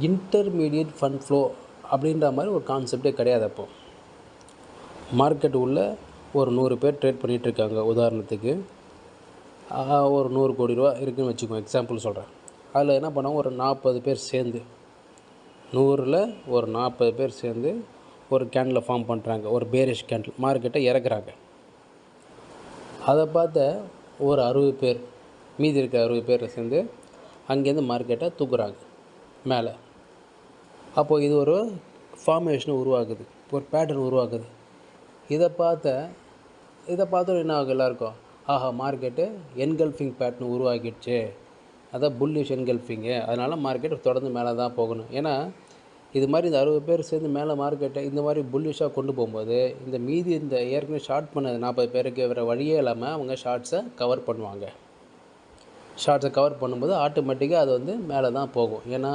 Intermediate fund flow அப்படின்ற மாதிரி ஒரு கான்செப்டே கிடையாது. அப்போது மார்க்கெட் உள்ள ஒரு 100 பேர் ட்ரேட் பண்ணிகிட்ருக்காங்க. உதாரணத்துக்கு ஒரு 100 கோடி ரூபா இருக்குதுன்னு வச்சுக்கோங்க, எக்ஸாம்பிள் சொல்கிறேன். அதில் என்ன பண்ணுவாங்க, ஒரு 40 பேர் சேர்ந்து, 100ல் ஒரு 40 பேர் சேர்ந்து ஒரு கேண்டில் ஃபார்ம் பண்ணுறாங்க. ஒரு பேரிஷ் கேண்டில் மார்க்கெட்டை இறக்குறாங்க. அதை பார்த்த ஒரு 60 பேர், மீதி இருக்க 60 பேர் சேர்ந்து அங்கேருந்து மார்க்கெட்டை தூக்குறாங்க மேலே. அப்போது இது ஒரு ஃபார்மேஷனை உருவாக்குது, ஒரு பேட்டர்ன் உருவாக்குது. இதை பார்த்தோம் என்ன ஆகும் எல்லாருக்கும், ஆஹா மார்க்கெட்டு என்கல்ஃபிங் பேட்டர்ன் உருவாக்கிடுச்சு, அதான் புல்லிஷ் என்கல்ஃபிங்கு, அதனால் மார்க்கெட் தொடர்ந்து மேலே தான் போகணும். ஏன்னா இது மாதிரி இந்த 60 பேர் சேர்ந்து மேலே மார்க்கெட்டை இந்த மாதிரி புல்லிஷாக கொண்டு போகும்போது இந்த மீதி இந்த ஏற்கனவே ஷார்ட் பண்ண 40 பேருக்கு வேறு வழியே இல்லாமல் அவங்க ஷார்ட்ஸை கவர் பண்ணுவாங்க. ஷார்ட்ஸை கவர் பண்ணும்போது ஆட்டோமேட்டிக்காக அது மேலே தான் போகும். ஏன்னா